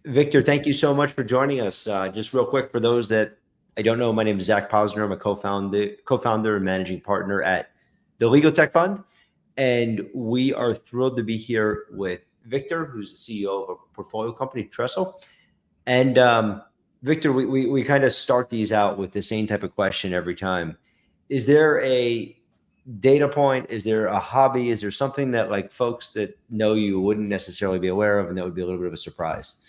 Victor, thank you so much for joining us. Just real quick, for those that I don't know, my name is Zach Posner. I'm a co-founder and managing partner at the Legal Tech Fund, and we are thrilled to be here with Victor, who's the CEO of a portfolio company, Trestle. And Victor, we kind of start these out with the same type of question every time. Is there a data point? Is there a hobby? Is there something that like folks that know you wouldn't necessarily be aware of, and that would be a little bit of a surprise?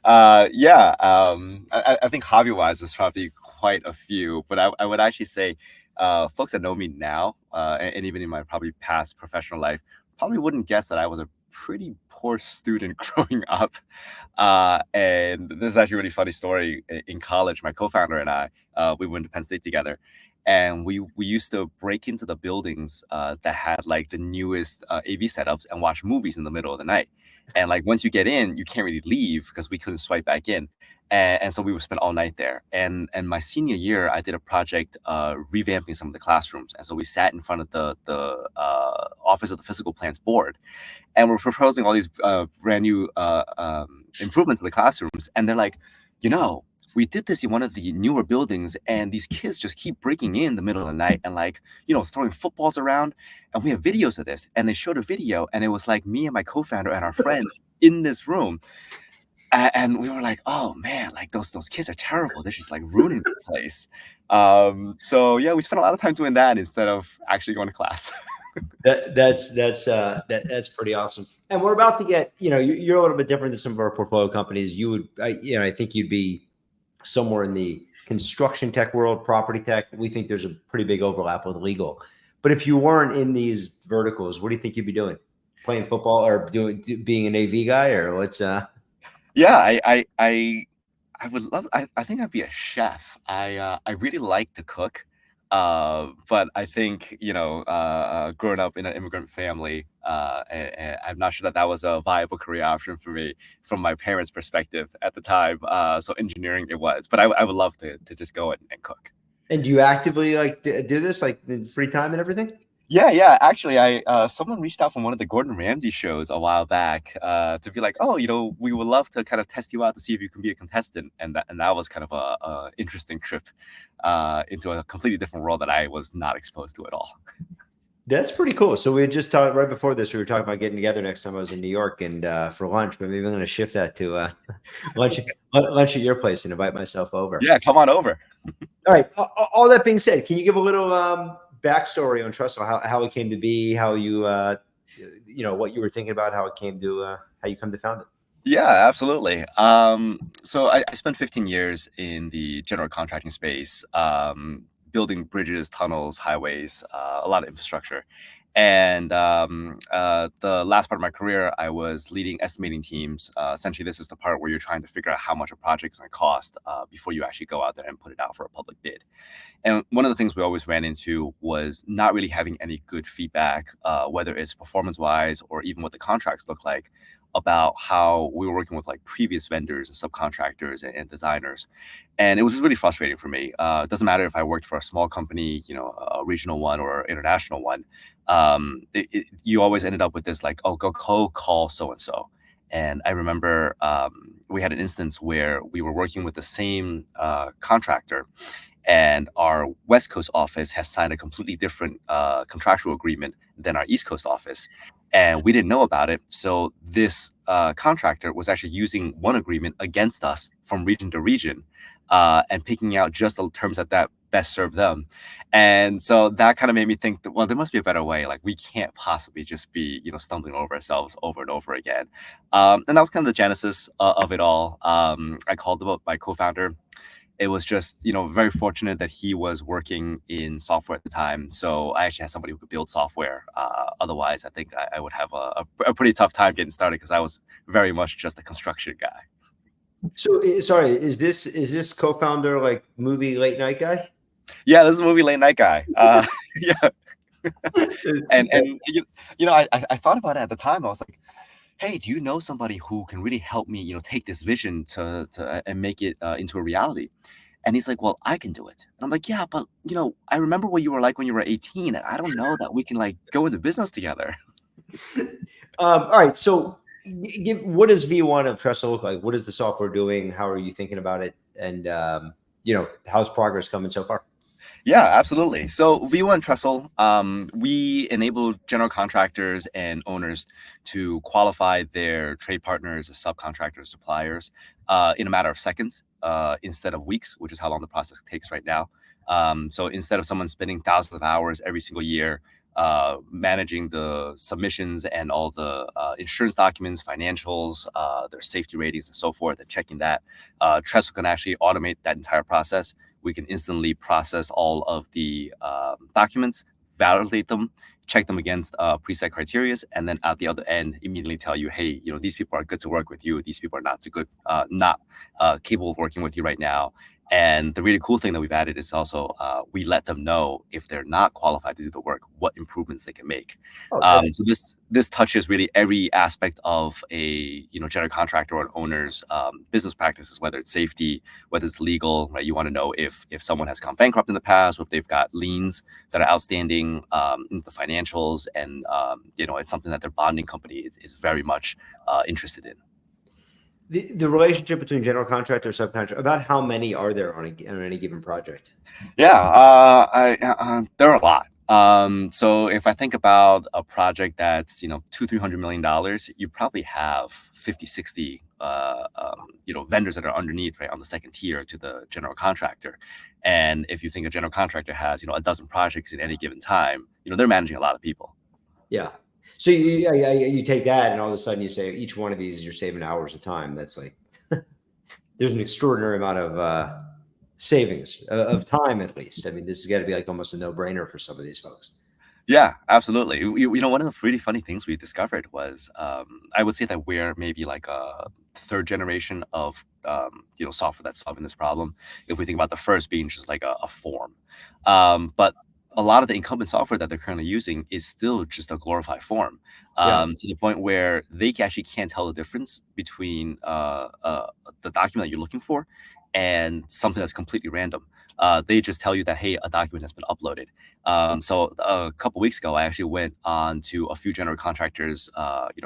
Yeah, I think hobby-wise, there's probably quite a few, but I would actually say folks that know me now, and even in my probably past professional life, probably wouldn't guess that I was a pretty poor student growing up. And this is actually a really funny story. In college, my co-founder and I, we went to Penn State together, and we used to break into the buildings that had like the newest AV setups and watch movies in the middle of the night. And like once you get in, you can't really leave because we couldn't swipe back in. And so we would spend all night there. And my senior year, I did a project revamping some of the classrooms. And so we sat in front of the Office of the Physical Plants board, and we're proposing all these brand new improvements in the classrooms. And they're like, we did this in one of the newer buildings, and these kids just keep breaking in the middle of the night and like, throwing footballs around. And we have videos of this. And they showed a video, and it was like me and my co-founder and our friends in this room. And we were like, oh man, like those kids are terrible. They're just like ruining this place. So yeah, we spent a lot of time doing that instead of actually going to class. That's pretty awesome. And we're about to get, you're a little bit different than some of our portfolio companies. I think you'd be somewhere in the construction tech world, property tech. We think there's a pretty big overlap with legal. But if you weren't in these verticals, what do you think you'd be doing? Playing football or being an AV guy, or what's Yeah, I would love. I think I'd be a chef. I really like to cook, but I think growing up in an immigrant family, and I'm not sure that was a viable career option for me from my parents' perspective at the time. So engineering it was, but I would love to just go and cook. And do you actively like do this like in free time and everything? Yeah. Actually, someone reached out from one of the Gordon Ramsay shows a while back to be like, oh, we would love to kind of test you out to see if you can be a contestant, and that was kind of a interesting trip into a completely different world that I was not exposed to at all. That's pretty cool. So we had just talked right before this. We were talking about getting together next time I was in New York and for lunch. But maybe I'm going to shift that to lunch at your place and invite myself over. Yeah, come on over. All right. All that being said, can you give a little backstory on Trestle, how it came to be, how you what you were thinking about, how it came to how you come to found it? Yeah, absolutely. So I spent 15 years in the general contracting space, building bridges, tunnels, highways, a lot of infrastructure. And the last part of my career, I was leading estimating teams. Essentially, this is the part where you're trying to figure out how much a project is going to cost before you actually go out there and put it out for a public bid. And one of the things we always ran into was not really having any good feedback, whether it's performance-wise or even what the contracts look like, about how we were working with like previous vendors and subcontractors and designers. And it was just really frustrating for me. It doesn't matter if I worked for a small company, a regional one or international one. You always ended up with this like, oh, go call so-and-so. And I remember we had an instance where we were working with the same contractor, and our West Coast office has signed a completely different contractual agreement than our East Coast office. And we didn't know about it. So this contractor was actually using one agreement against us from region to region and picking out just the terms that best serve them. And so that kind of made me think that, well, there must be a better way. Like we can't possibly just be, stumbling over ourselves over and over again. And that was kind of the genesis of it all. I called up my co-founder. It was just, very fortunate that he was working in software at the time. So I actually had somebody who could build software. Otherwise, I think I would have a pretty tough time getting started because I was very much just a construction guy. So sorry, is this co-founder like movie late night guy? Yeah, this is a movie late night guy. Yeah. and I thought about it at the time. I was like, hey, do you know somebody who can really help me, take this vision to and make it into a reality? And he's like, well, I can do it. And I'm like, yeah, but I remember what you were like when you were 18, and I don't know that we can like go into business together. All right. So What does V1 of Trestle look like? What is the software doing? How are you thinking about it? And how's progress coming so far? Yeah, absolutely. So V1 Trestle, we enable general contractors and owners to qualify their trade partners, or subcontractors, suppliers in a matter of seconds instead of weeks, which is how long the process takes right now. So instead of someone spending thousands of hours every single year managing the submissions and all the insurance documents, financials, their safety ratings, and so forth, and checking that, Trestle can actually automate that entire process. We can instantly process all of the documents, validate them, check them against preset criteria, and then at the other end, immediately tell you, hey, these people are good to work with you. These people are not too good, not capable of working with you right now. And the really cool thing that we've added is also we let them know if they're not qualified to do the work, what improvements they can make. Oh, that's So this touches really every aspect of a general contractor or an owner's business practices, whether it's safety, whether it's legal, right? You want to know if someone has gone bankrupt in the past, or if they've got liens that are outstanding in the financials, and it's something that their bonding company is very much interested in. the relationship between general contractor and subcontractor. About how many are there on any given project? Yeah, there are a lot. So if I think about a project that's $200-300 million, you probably have 50, 60 vendors that are underneath, right, on the second tier to the general contractor. And if you think a general contractor has a dozen projects at any given time, they're managing a lot of people. Yeah. So you take that, and all of a sudden you say each one of these you're saving hours of time. That's like there's an extraordinary amount of savings of time, at least. I mean, this has got to be like almost a no-brainer for some of these folks. Yeah, absolutely. One of the really funny things we discovered was I would say that we're maybe like a third generation of software that's solving this problem. If we think about the first being just like a form, but a lot of the incumbent software that they're currently using is still just a glorified form, Yeah. to the point where they actually can't tell the difference between the document that you're looking for and something that's completely random. They just tell you that, hey, a document has been uploaded. So a couple weeks ago, I actually went on to a few general contractors,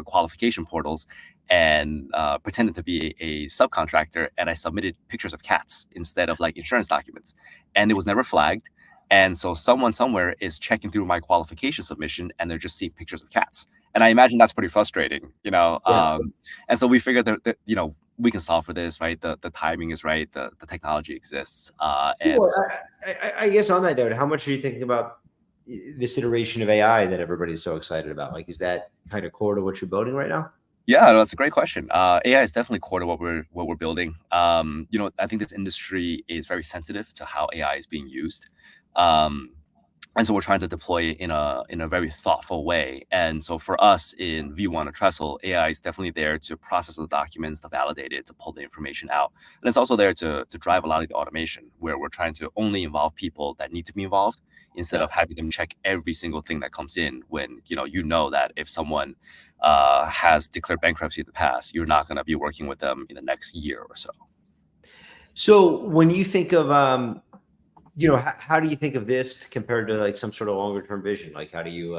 qualification portals, and pretended to be a subcontractor, and I submitted pictures of cats instead of like insurance documents, and it was never flagged. And so someone somewhere is checking through my qualification submission, and they're just seeing pictures of cats. And I imagine that's pretty frustrating. Yeah. And so we figured that we can solve for this, right? The timing is right, the technology exists, and Well, so I guess on that note, how much are you thinking about this iteration of AI that everybody's so excited about? Like, is that kind of core to what you're building right now? yeah, no, that's a great question. AI is definitely core to what we're building. I think this industry is very sensitive to how AI is being used. Um, and so we're trying to deploy it in a very thoughtful way. And so for us in V1 or Trestle, AI is definitely there to process the documents, to validate it, to pull the information out. And it's also there to drive a lot of the automation, where we're trying to only involve people that need to be involved, instead Yeah. of having them check every single thing that comes in, when that if someone has declared bankruptcy in the past, you're not going to be working with them in the next year or so. So when you think of how do you think of this compared to like some sort of longer term vision? Like, how do you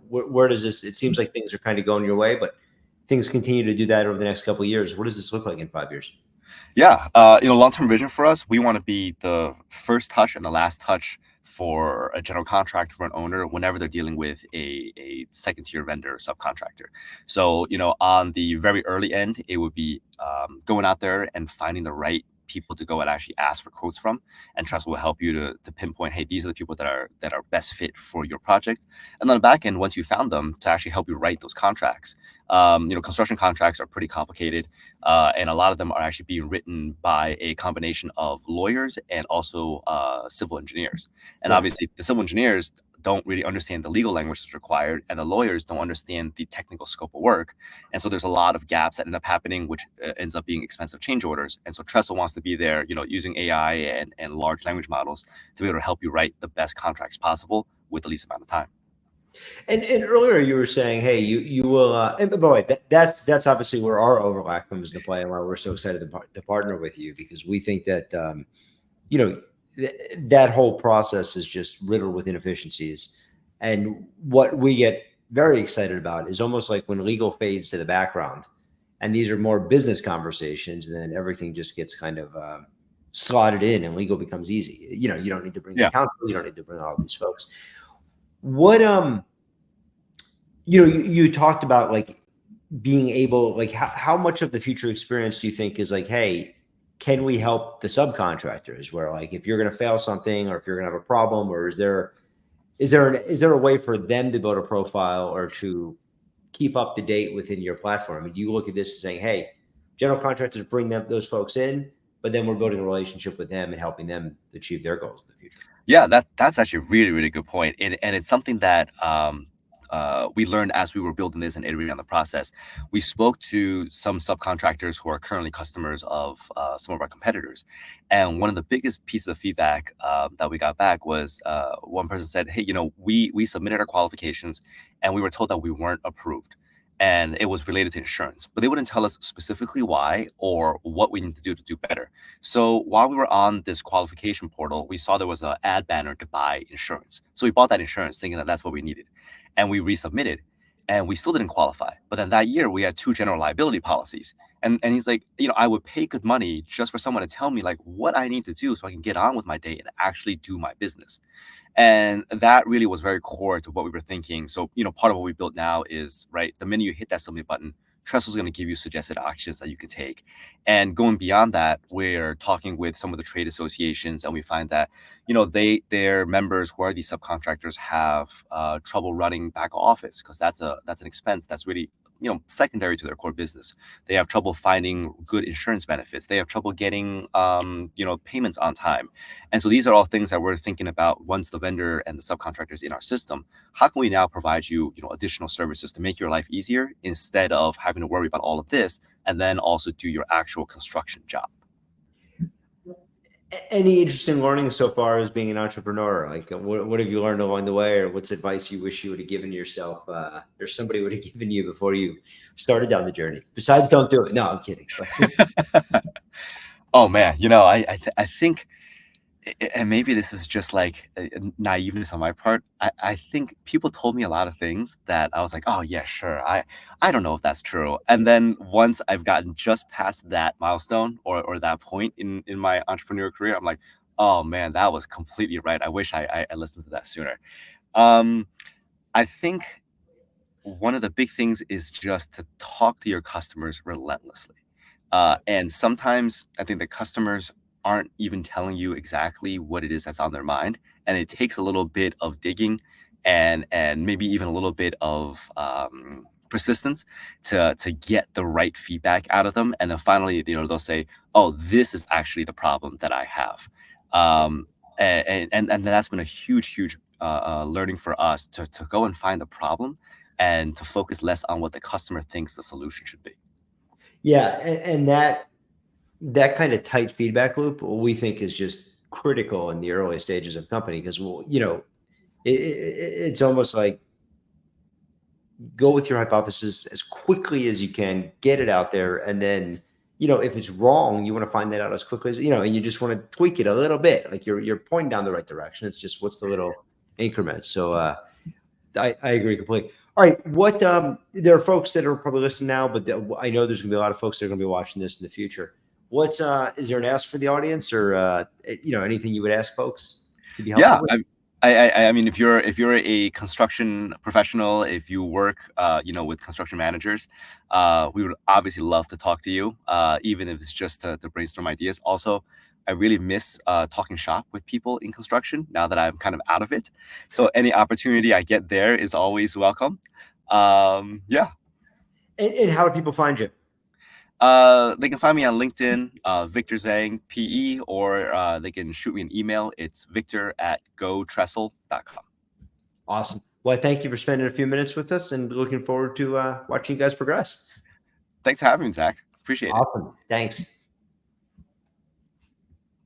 where does this? It seems like things are kind of going your way, but things continue to do that over the next couple of years. What does this look like in 5 years? Yeah, long-term vision for us, we want to be the first touch and the last touch for a general contractor, for an owner, whenever they're dealing with a second-tier vendor or subcontractor. So, on the very early end, it would be going out there and finding the right people to go and actually ask for quotes from, and Trust will help you to pinpoint, hey, these are the people that are best fit for your project. And then on the back end, once you found them, to actually help you write those contracts. Construction contracts are pretty complicated, and a lot of them are actually being written by a combination of lawyers and also civil engineers. And Yeah. obviously, the civil engineers don't really understand the legal language that's required, and the lawyers don't understand the technical scope of work. And so there's a lot of gaps that end up happening, which ends up being expensive change orders. And so Trestle wants to be there, using AI and large language models to be able to help you write the best contracts possible with the least amount of time. And earlier you were saying, hey, you will. And by the way, that's obviously where our overlap comes into play, and why we're so excited to partner with you, because we think that you know that whole process is just riddled with inefficiencies, and what we get very excited about is almost like when legal fades to the background, and these are more business conversations, and then everything just gets kind of slotted in, and legal becomes easy. You don't need to bring in Yeah. counsel, you don't need to bring all these folks. What you talked about like being able, like how much of the future experience do you think is like, hey, can we help the subcontractors, where like if you're going to fail something or if you're going to have a problem, or is there a way for them to build a profile or to keep up to date within your platform? I mean, do you look at this and saying, hey, general contractors bring those folks in, but then we're building a relationship with them and helping them achieve their goals in the future? Yeah, that's actually a really, really good point. And it's something that we learned as we were building this and iterating on the process. We spoke to some subcontractors who are currently customers of some of our competitors. And one of the biggest pieces of feedback that we got back was one person said, hey, we submitted our qualifications and we were told that we weren't approved. And it was related to insurance, but they wouldn't tell us specifically why or what we need to do better. So while we were on this qualification portal, we saw there was an ad banner to buy insurance. So we bought that insurance thinking that that's what we needed. And we resubmitted and we still didn't qualify. But then that year we had 2 general liability policies. And he's like, I would pay good money just for someone to tell me like what I need to do so I can get on with my day and actually do my business. And that really was very core to what we were thinking. So, part of what we built now is, right, the minute you hit that submit button, Trestle is going to give you suggested actions that you could take. And going beyond that, we're talking with some of the trade associations, and we find that, their members who are these subcontractors have trouble running back office because that's an expense that's really secondary to their core business. They have trouble finding good insurance benefits. They have trouble getting payments on time. And so these are all things that we're thinking about once the vendor and the subcontractors in our system. How can we now provide you, additional services to make your life easier instead of having to worry about all of this and then also do your actual construction job? Any interesting learnings so far as being an entrepreneur? Like, what have you learned along the way, or what's advice you wish you would have given yourself, or somebody would have given you before you started down the journey? Besides, don't do it. No, I'm kidding. Oh man, I think, and maybe this is just like naiveness on my part. I think people told me a lot of things that I was like, oh yeah, sure. I don't know if that's true. And then once I've gotten just past that milestone or that point in my entrepreneurial career, I'm like, oh man, that was completely right. I wish I listened to that sooner. I think one of the big things is just to talk to your customers relentlessly. And sometimes I think the customers aren't even telling you exactly what it is that's on their mind. And it takes a little bit of digging and maybe even a little bit of persistence to get the right feedback out of them. And then finally, they'll say, oh, this is actually the problem that I have. And that's been a huge learning for us to go and find the problem and to focus less on what the customer thinks the solution should be. Yeah, and that kind of tight feedback loop we think is just critical in the early stages of company, because it's almost like go with your hypothesis as quickly as you can, get it out there, and then if it's wrong, you want to find that out as quickly as and you just want to tweak it a little bit. Like you're pointing down the right direction. It's just what's the little increment. So I agree completely. All right, what there are folks that are probably listening now, but I know there's gonna be a lot of folks that are gonna be watching this in the future. What's is there an ask for the audience, or anything you would ask folks to be helpful Yeah, with? I mean, if you're a construction professional, if you work, with construction managers, we would obviously love to talk to you, even if it's just to brainstorm ideas. Also, I really miss talking shop with people in construction now that I'm kind of out of it. So any opportunity I get there is always welcome. Yeah. And how do people find you? They can find me on LinkedIn, Victor Zhang PE, or they can shoot me an email. It's victor@gotrestle.com. Awesome. Well, thank you for spending a few minutes with us, and looking forward to watching you guys progress. Thanks for having me, Zach. Appreciate it. Awesome. Thanks.